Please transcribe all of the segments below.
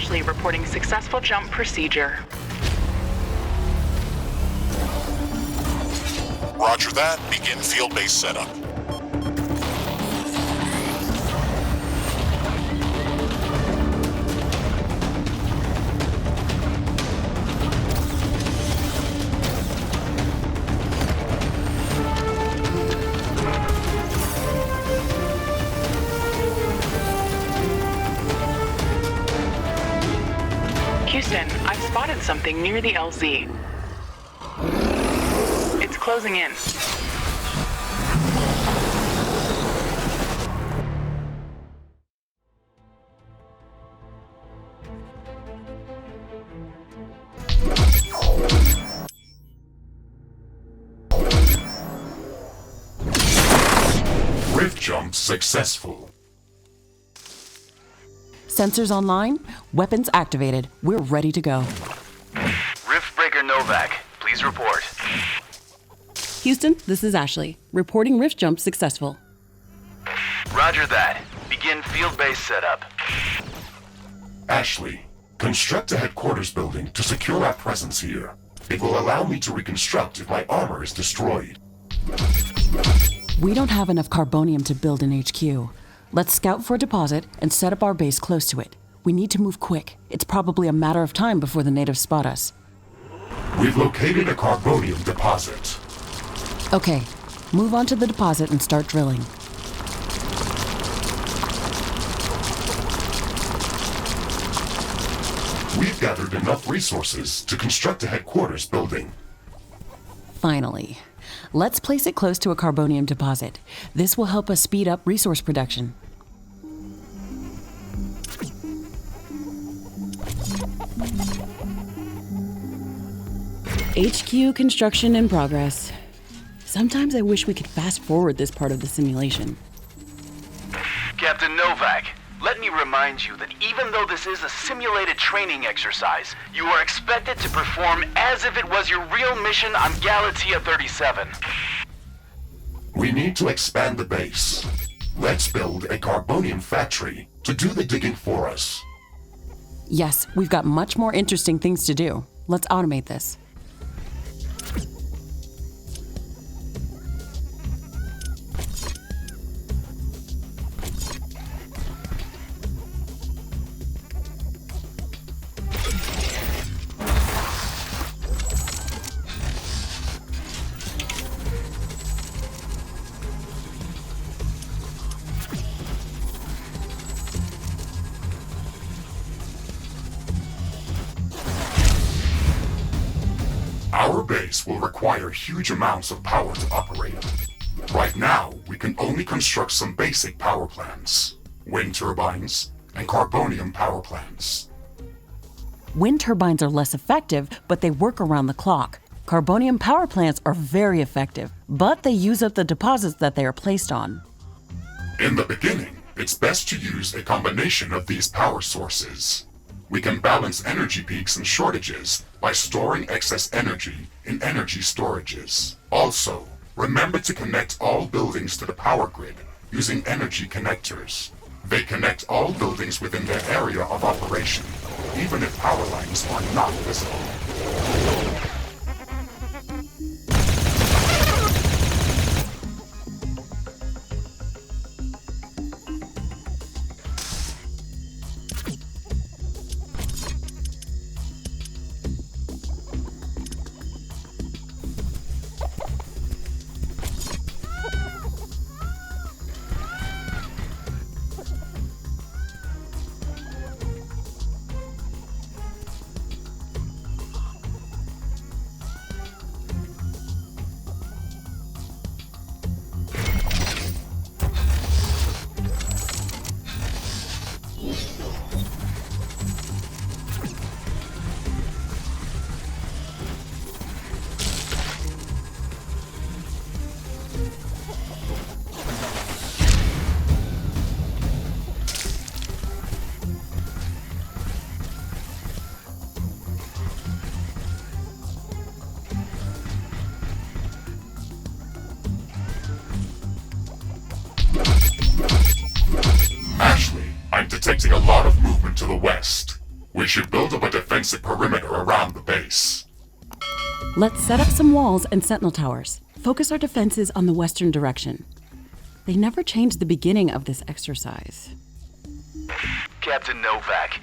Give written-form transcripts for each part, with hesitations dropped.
Ashley reporting successful jump procedure. Roger that. Begin field-based setup. Houston, I've spotted something near the LZ. It's closing in. Rift jump successful. Sensors online, weapons activated. We're ready to go. Riftbreaker Novak, please report. Houston, this is Ashley. Reporting rift jump successful. Roger that. Begin field-based setup. Ashley, construct a headquarters building to secure our presence here. It will allow me to reconstruct if my armor is destroyed. We don't have enough carbonium to build an HQ. Let's scout for a deposit and set up our base close to it. We need to move quick. It's probably a matter of time before the natives spot us. We've located a carbonium deposit. Okay, move on to the deposit and start drilling. We've gathered enough resources to construct a headquarters building. Finally. Let's place it close to a carbonium deposit. This will help us speed up resource production. HQ construction in progress. Sometimes I wish we could fast forward this part of the simulation. Captain Novak, let me remind you that even though this is a simulated training exercise, you are expected to perform as if it was your real mission on Galatea 37. We need to expand the base. Let's build a carbonium factory to do the digging for us. Yes, we've got much more interesting things to do. Let's automate this. Our base will require huge amounts of power to operate. Right now, we can only construct some basic power plants, wind turbines, and carbonium power plants. Wind turbines are less effective, but they work around the clock. Carbonium power plants are very effective, but they use up the deposits that they are placed on. In the beginning, it's best to use a combination of these power sources. We can balance energy peaks and shortages by storing excess energy in energy storages. Also, remember to connect all buildings to the power grid using energy connectors. They connect all buildings within their area of operation, even if power lines are not visible. I'm detecting a lot of movement to the west. We should build up a defensive perimeter around the base. Let's set up some walls and sentinel towers. Focus our defenses on the western direction. They never changed the beginning of this exercise. Captain Novak,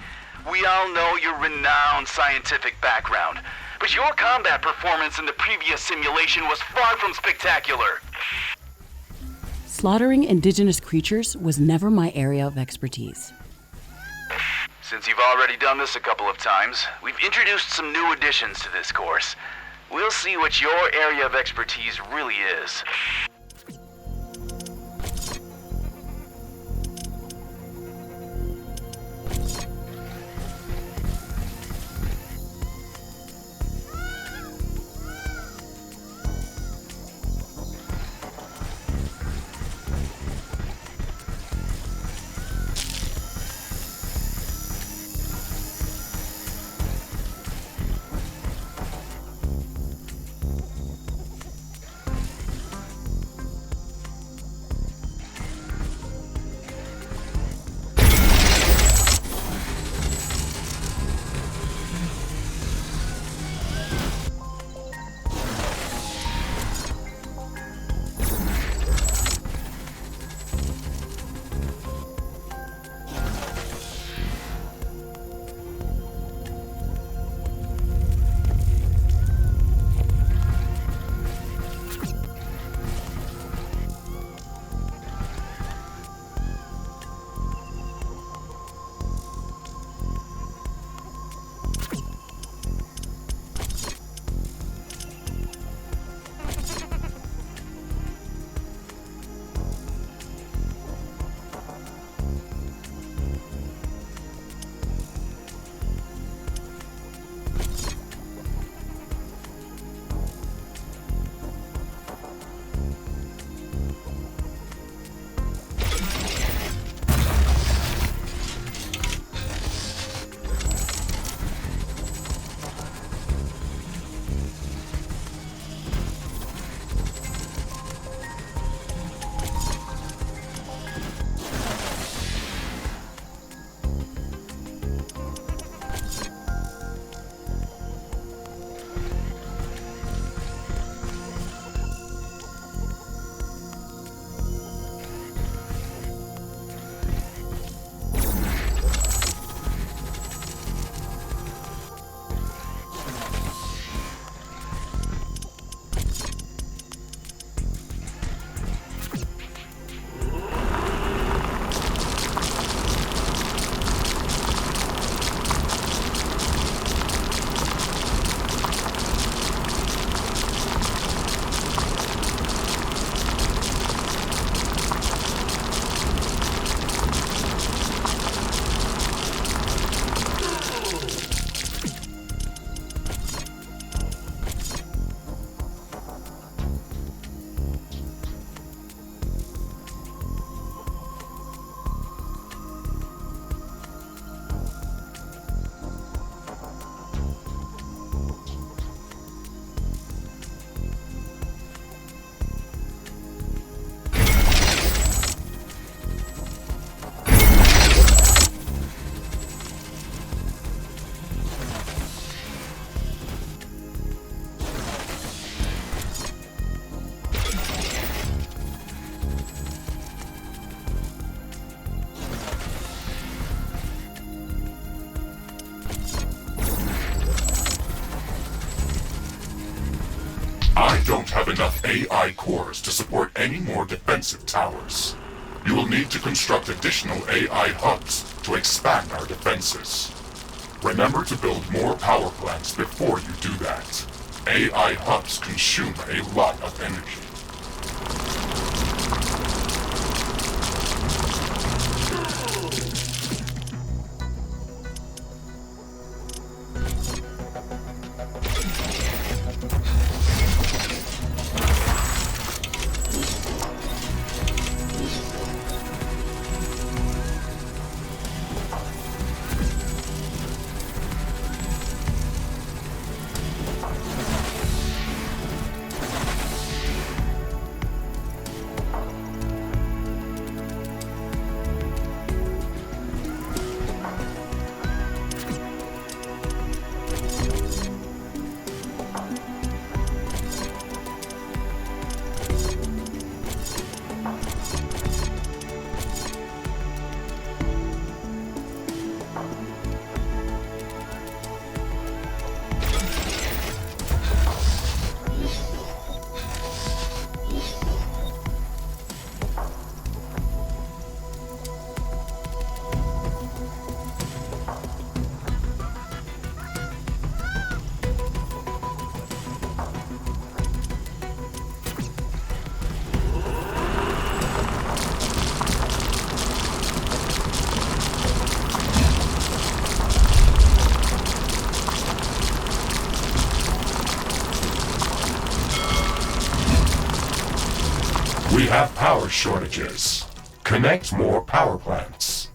we all know your renowned scientific background, but your combat performance in the previous simulation was far from spectacular. Slaughtering indigenous creatures was never my area of expertise. Since you've already done this a couple of times, we've introduced some new additions to this course. We'll see what your area of expertise really is. I don't have enough AI cores to support any more defensive towers. You will need to construct additional AI hubs to expand our defenses. Remember to build more power plants before you do that. AI hubs consume a lot of energy. have power shortages. Connect more power plants.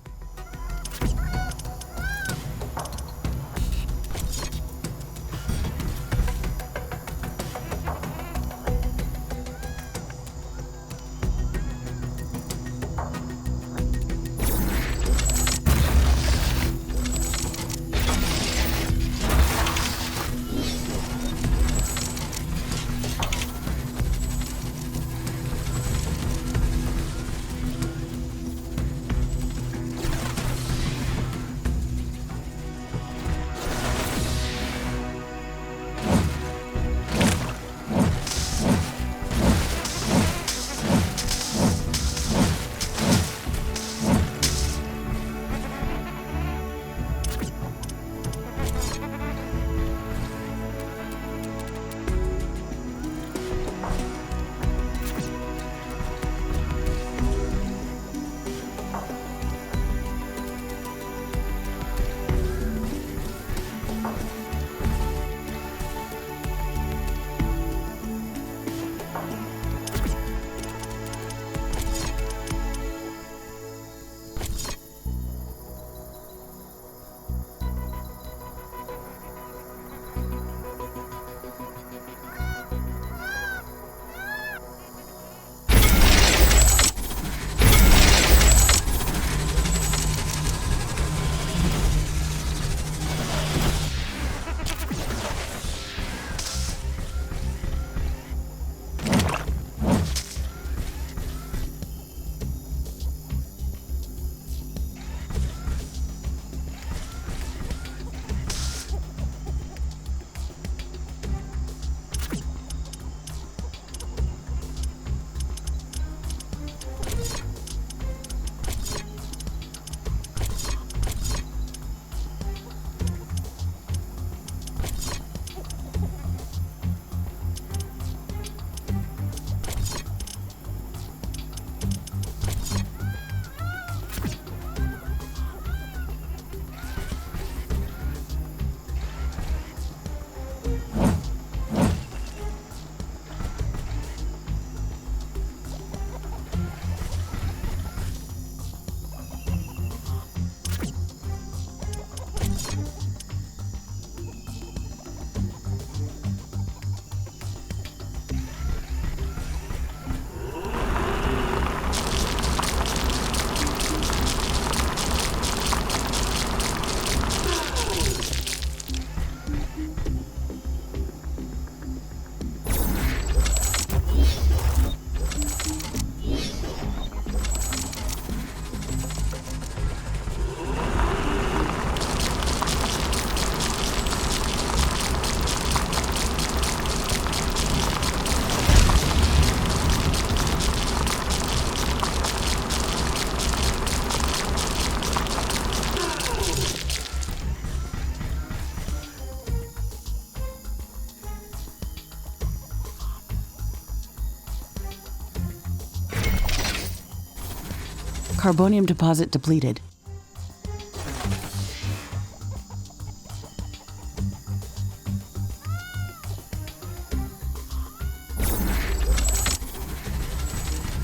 Carbonium deposit depleted.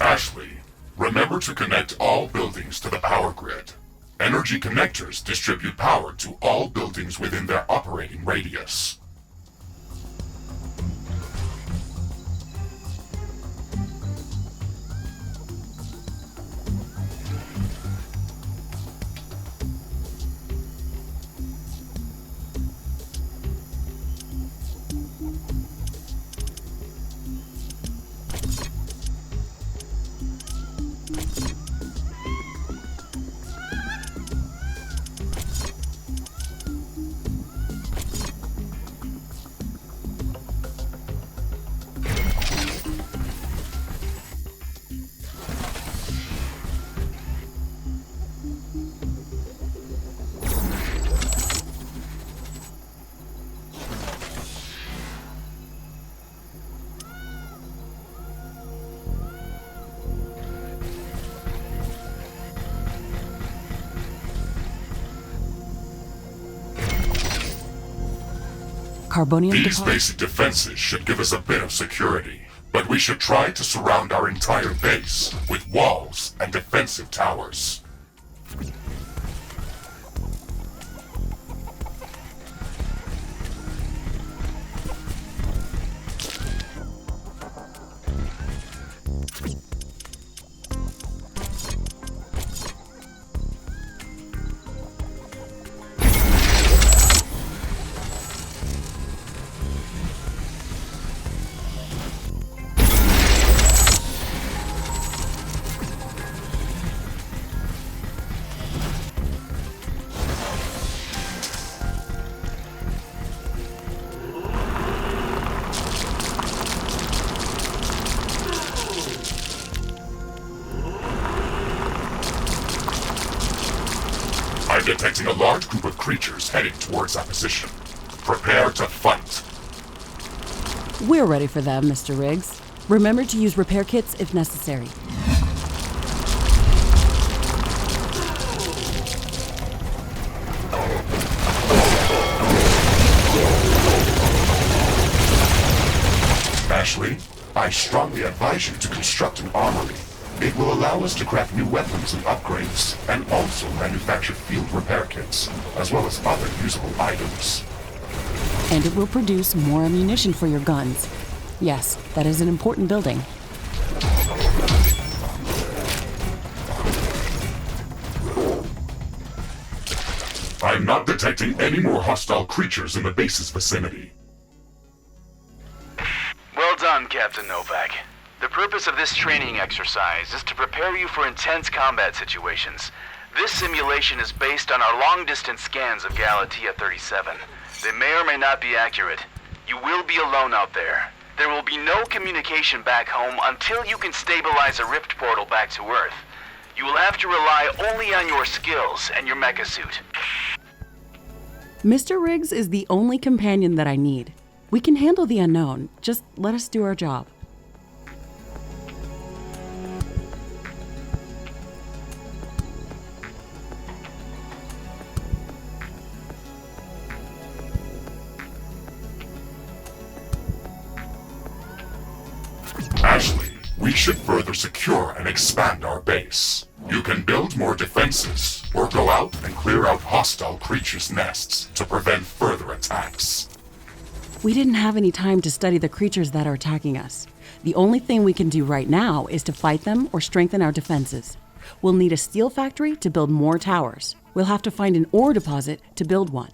Ashley, remember to connect all buildings to the power grid. Energy connectors distribute power to all buildings within their operating radius. Carbonium These deposit. basic defenses should give us a bit of security. but we should try to surround our entire base with walls and defensive towers. I'm detecting a large group of creatures heading towards our position. Prepare to fight. We're ready for them, Mr. Riggs. Remember to use repair kits if necessary. Ashley, I strongly advise you to construct an armory. It will allow us to craft new weapons and upgrades, and also manufacture field repair kits, as well as other usable items. And it will produce more ammunition for your guns. Yes, that is an important building. I'm not detecting any more hostile creatures in the base's vicinity. Well done, Captain Novak. The purpose of this training exercise is to prepare you for intense combat situations. This simulation is based on our long-distance scans of Galatea 37. They may or may not be accurate. You will be alone out there. There will be no communication back home until you can stabilize a rift portal back to Earth. You will have to rely only on your skills and your Mecha-Suit. Mr. Riggs is the only companion that I need. We can handle the unknown. Just let us do our job. Ashley, we should further secure and expand our base. You can build more defenses, or go out and clear out hostile creatures' nests to prevent further attacks. We didn't have any time to study the creatures that are attacking us. The only thing we can do right now is to fight them or strengthen our defenses. We'll need a steel factory to build more towers. We'll have to find an ore deposit to build one.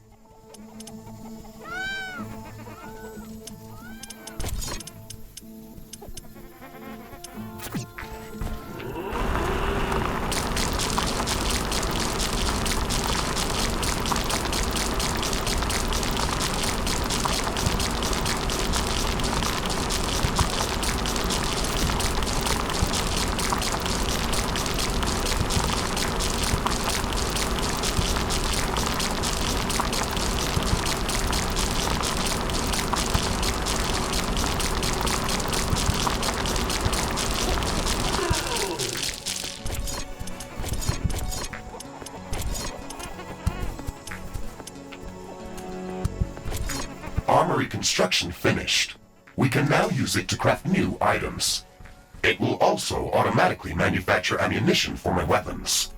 Armory construction finished. We can now use it to craft new items. It will also automatically manufacture ammunition for my weapons.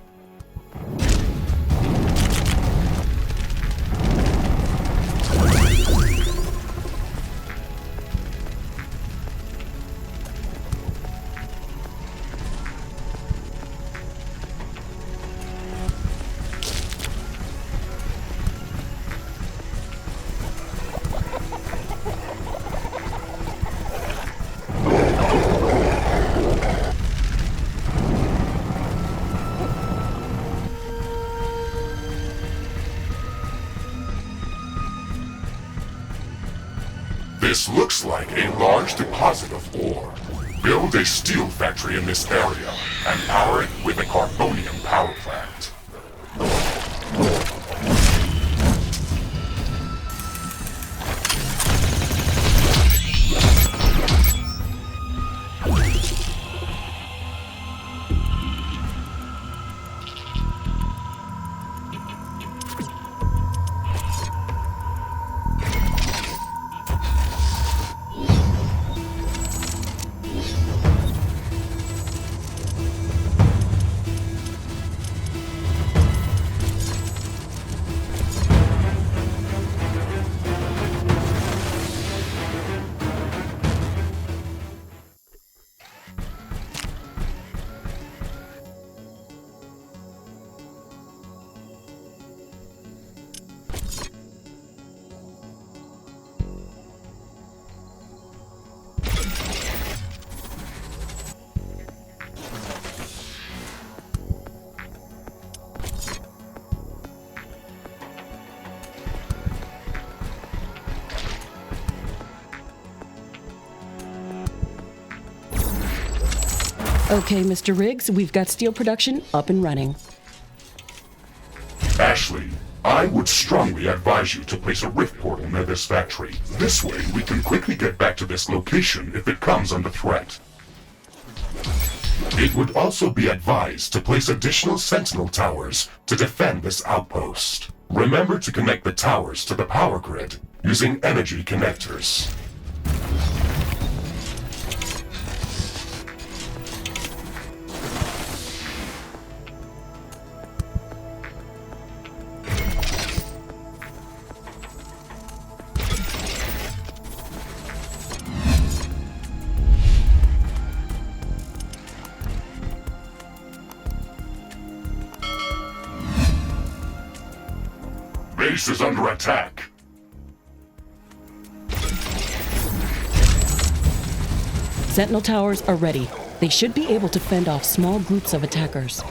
This looks like a large deposit of ore. Build a steel factory in this area and power it with a carbonium power plant. Okay, Mr. Riggs, we've got steel production up and running. Ashley, I would strongly advise you to place a rift portal near this factory. This way, we can quickly get back to this location if it comes under threat. It would also be advised to place additional sentinel towers to defend this outpost. Remember to connect the towers to the power grid using energy connectors. Base is under attack. Sentinel towers are ready. They should be able to fend off small groups of attackers.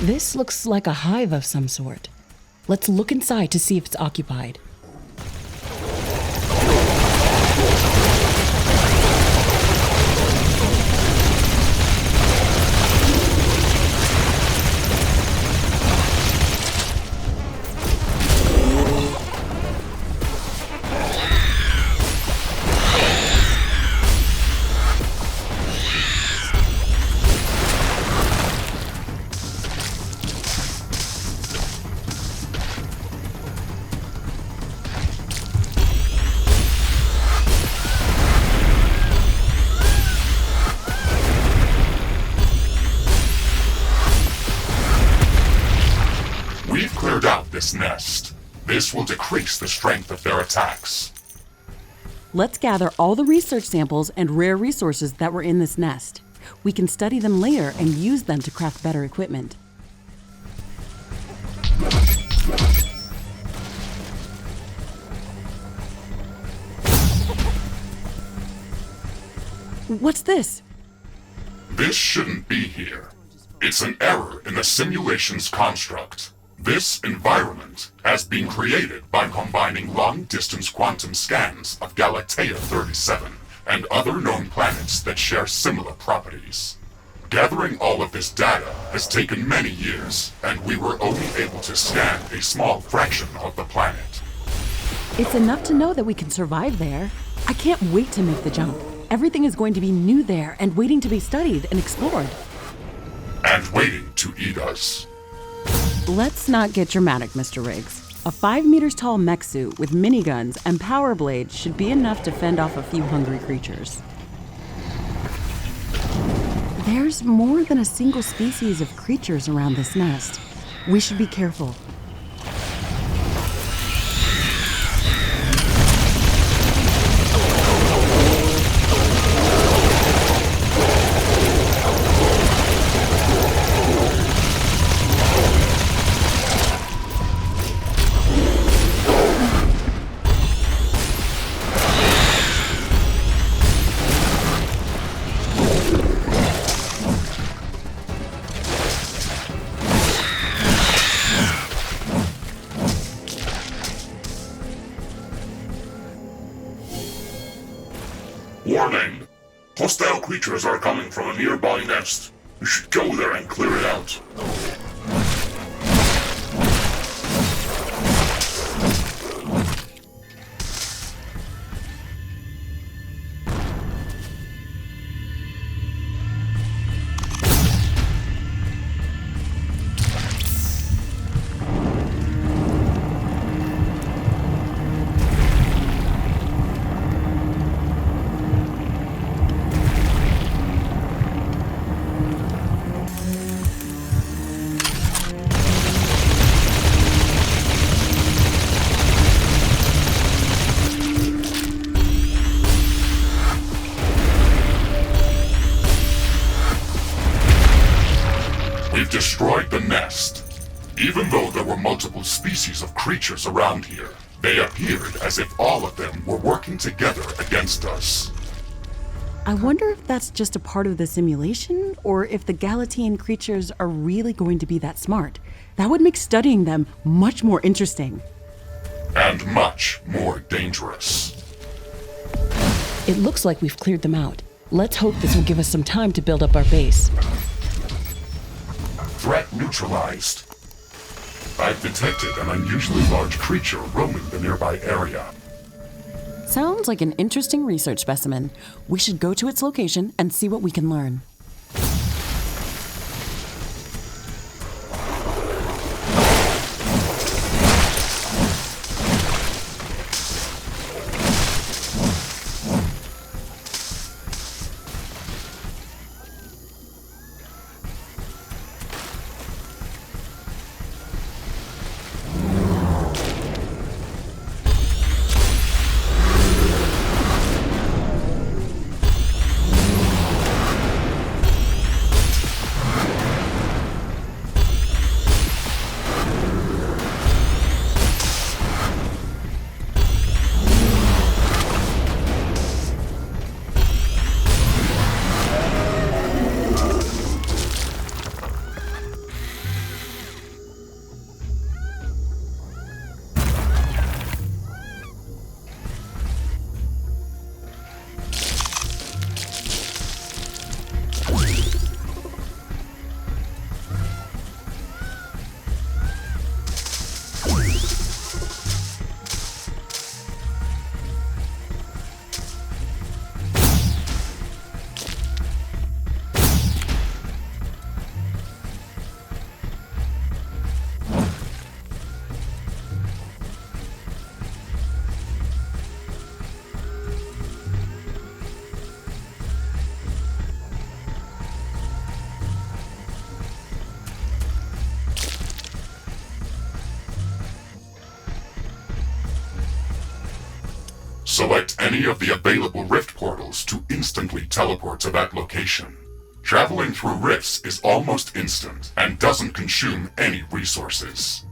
This looks like a hive of some sort. Let's look inside to see if it's occupied. We've cleared out this nest. This will decrease the strength of their attacks. Let's gather all the research samples and rare resources that were in this nest. We can study them later and use them to craft better equipment. What's this? This shouldn't be here. It's an error in the simulation's construct. This environment has been created by combining long-distance quantum scans of Galatea 37 and other known planets that share similar properties. Gathering all of this data has taken many years, and we were only able to scan a small fraction of the planet. It's enough to know that we can survive there. I can't wait to make the jump. Everything is going to be new there and waiting to be studied and explored. And waiting to eat us. Let's not get dramatic, Mr. Riggs. A 5 meters tall Mecha-Suit with miniguns and power blades should be enough to fend off a few hungry creatures. There's more than a single species of creatures around this nest. We should be careful. creatures are coming from a nearby nest. You should go there and clear it out. We've destroyed the nest. Even though there were multiple species of creatures around here, they appeared as if all of them were working together against us. I wonder if that's just a part of the simulation, or if the Galatian creatures are really going to be that smart. That would make studying them much more interesting. And much more dangerous. It looks like we've cleared them out. Let's hope this will give us some time to build up our base. Threat neutralized. I've detected an unusually large creature roaming the nearby area. Sounds like an interesting research specimen. We should go to its location and see what we can learn. Select any of the available rift portals to instantly teleport to that location. Traveling through rifts is almost instant and doesn't consume any resources.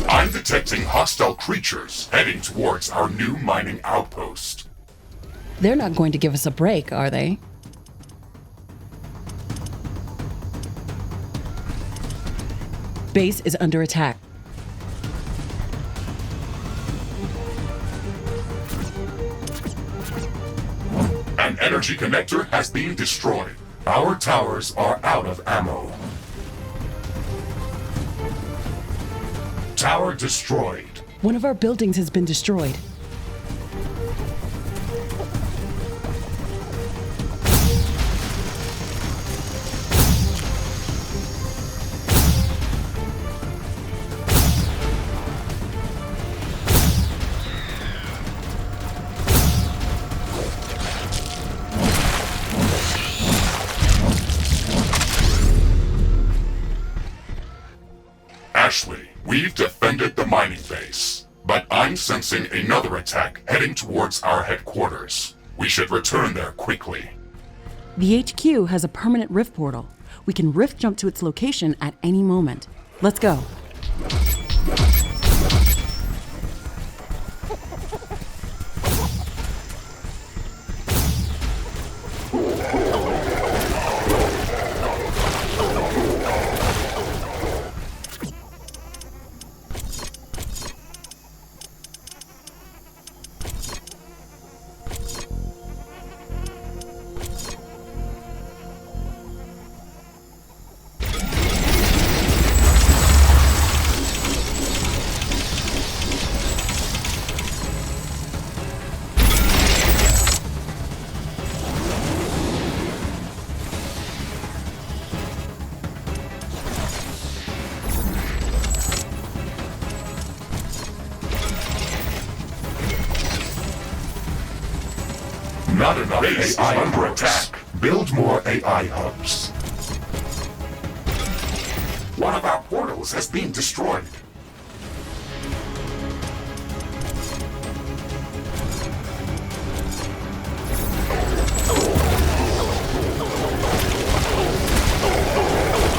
I'm detecting hostile creatures heading towards our new mining outpost. They're not going to give us a break, are they? Base is under attack. An energy connector has been destroyed. Our towers are out of ammo. Tower destroyed. One of our buildings has been destroyed. Ashley, we've defended the mining base, but I'm sensing another attack heading towards our headquarters. We should return there quickly. The HQ has a permanent rift portal. We can rift jump to its location at any moment. Let's go. Not enough AI under attack. Build more AI hubs. One of our portals has been destroyed.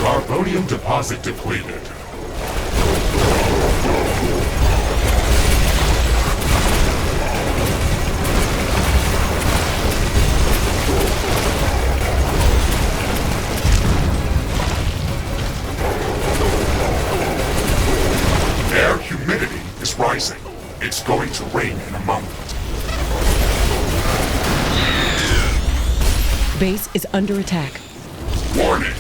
Carbonium deposit depleted. Air humidity is rising. It's going to rain in a moment. Base is under attack. Warning!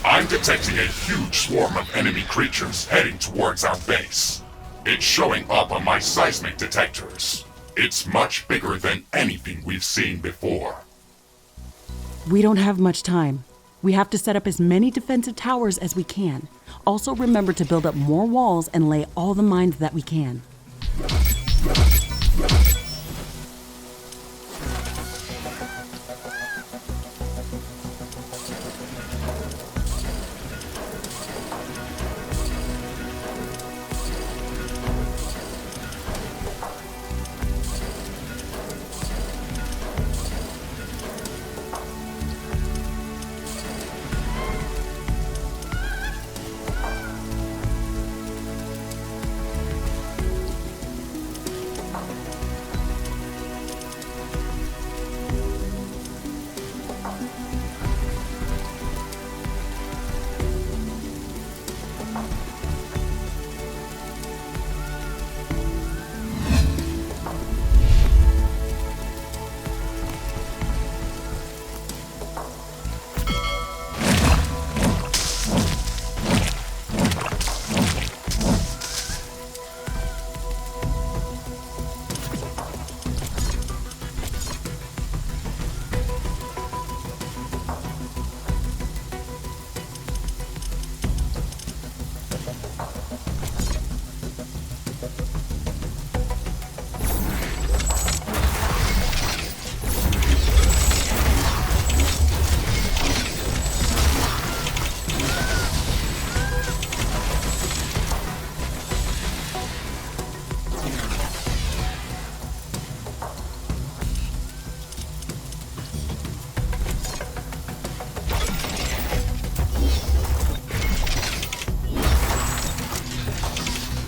I'm detecting a huge swarm of enemy creatures heading towards our base. It's showing up on my seismic detectors. It's much bigger than anything we've seen before. We don't have much time. We have to set up as many defensive towers as we can. Also remember to build up more walls and lay all the mines that we can.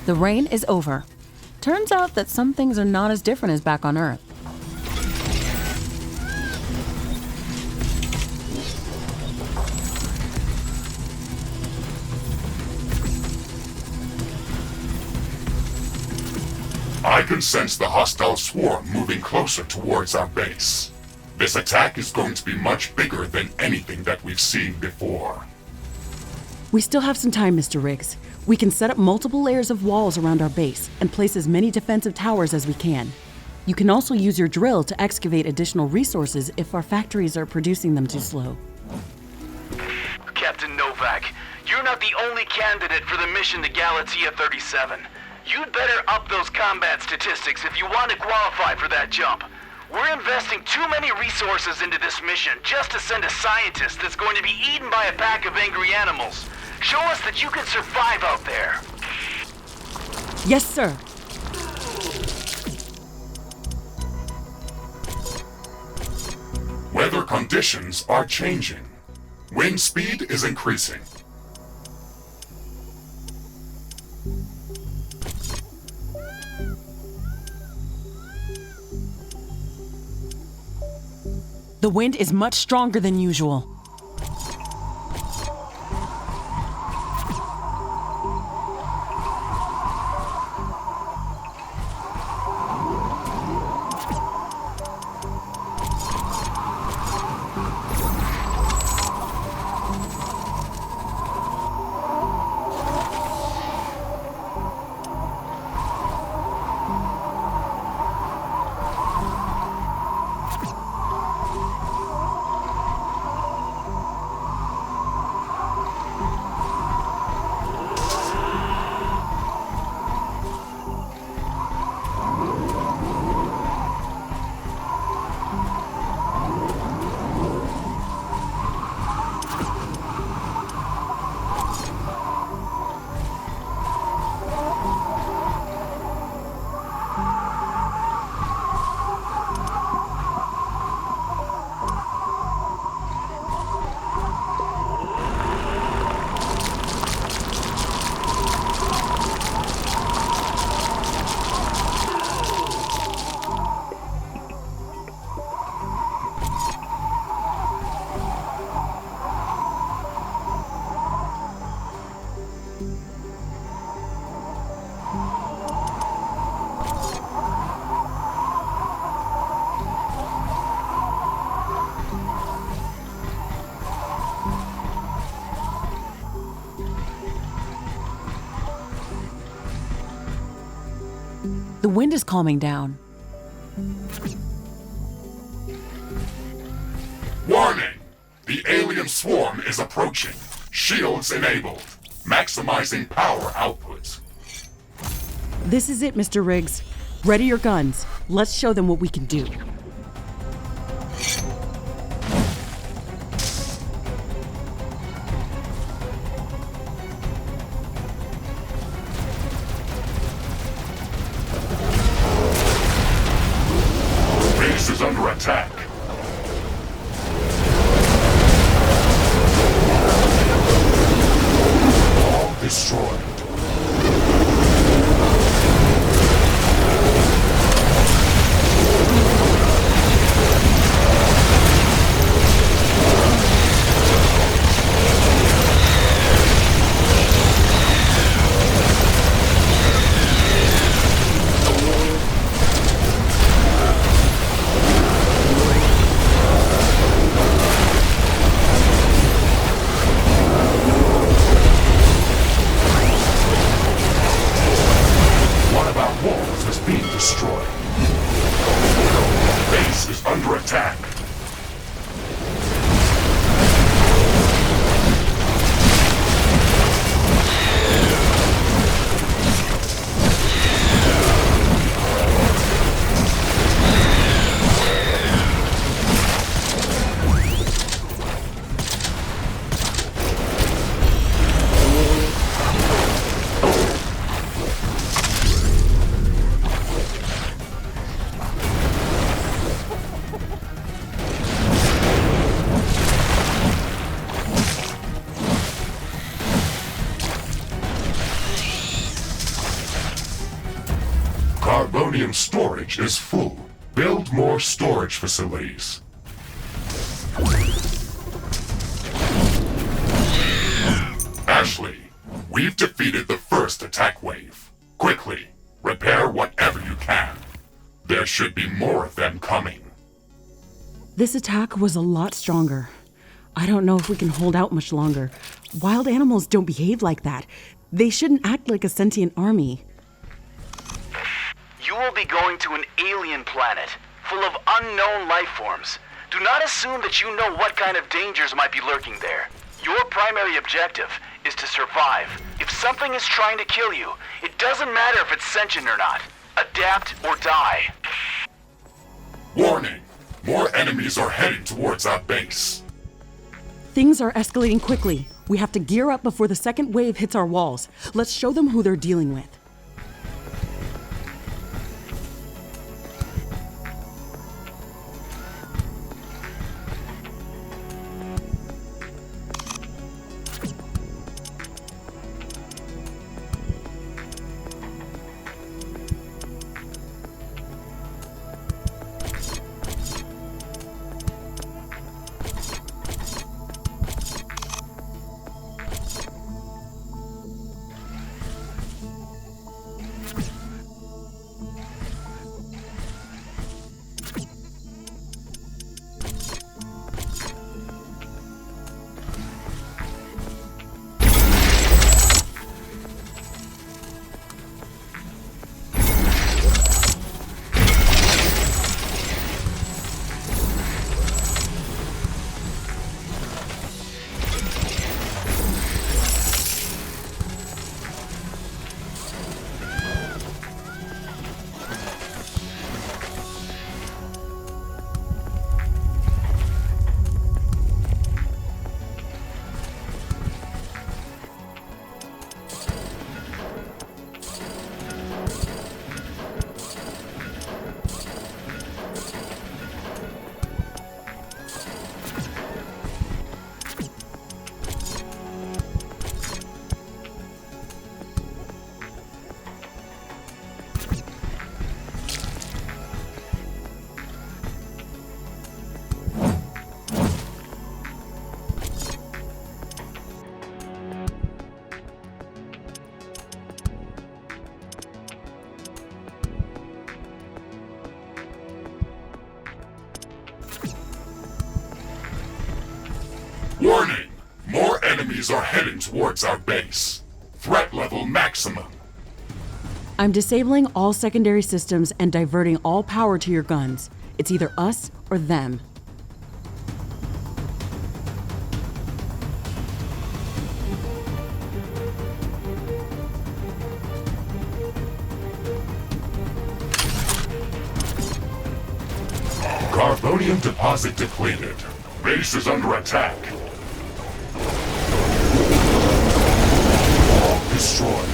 The rain is over. Turns out that some things are not as different as back on Earth. I can sense the hostile swarm moving closer towards our base. This attack is going to be much bigger than anything that we've seen before. We still have some time, Mr. Riggs. We can set up multiple layers of walls around our base and place as many defensive towers as we can. You can also use your drill to excavate additional resources if our factories are producing them too slow. Captain Novak, you're not the only candidate for the mission to Galatea 37. You'd better up those combat statistics if you want to qualify for that jump. We're investing too many resources into this mission just to send a scientist that's going to be eaten by a pack of angry animals. Show us that you can survive out there. Yes, sir. Weather conditions are changing. Wind speed is increasing. The wind is much stronger than usual. The wind is calming down. Warning! The alien swarm is approaching. Shields enabled. Maximizing power output. This is it, Mr. Riggs. Ready your guns. Let's show them what we can do. Base is under attack. All destroyed. Destroyed. Base is under attack. Carbonium storage is full. Build more storage facilities. Ashley, we've defeated the first attack wave. Quickly, repair whatever you can. There should be more of them coming. This attack was a lot stronger. I don't know if we can hold out much longer. Wild animals don't behave like that. They shouldn't act like a sentient army. You will be going to an alien planet, full of unknown life forms. Do not assume that you know what kind of dangers might be lurking there. Your primary objective is to survive. If something is trying to kill you, it doesn't matter if it's sentient or not. Adapt or die. Warning! More enemies are heading towards our base. Things are escalating quickly. We have to gear up before the second wave hits our walls. Let's show them who they're dealing with. Warning! More enemies are heading towards our base. Threat level maximum. I'm disabling all secondary systems and diverting all power to your guns. It's either us or them. Carbonium deposit depleted. Base is under attack. All destroyed.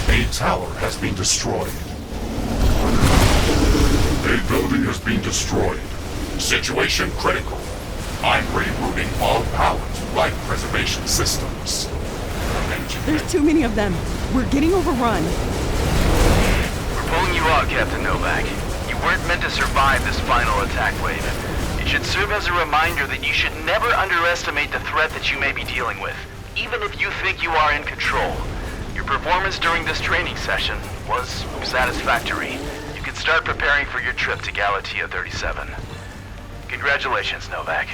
A tower has been destroyed. A building has been destroyed. Situation critical. I'm rerouting all power to life preservation systems. There's too many of them. We're getting overrun. We're pulling you out, Captain Novak. You weren't meant to survive this final attack wave. It should serve as a reminder that you should never underestimate the threat that you may be dealing with, even if you think you are in control. Your performance during this training session was satisfactory. You can start preparing for your trip to Galatea 37. Congratulations, Novak.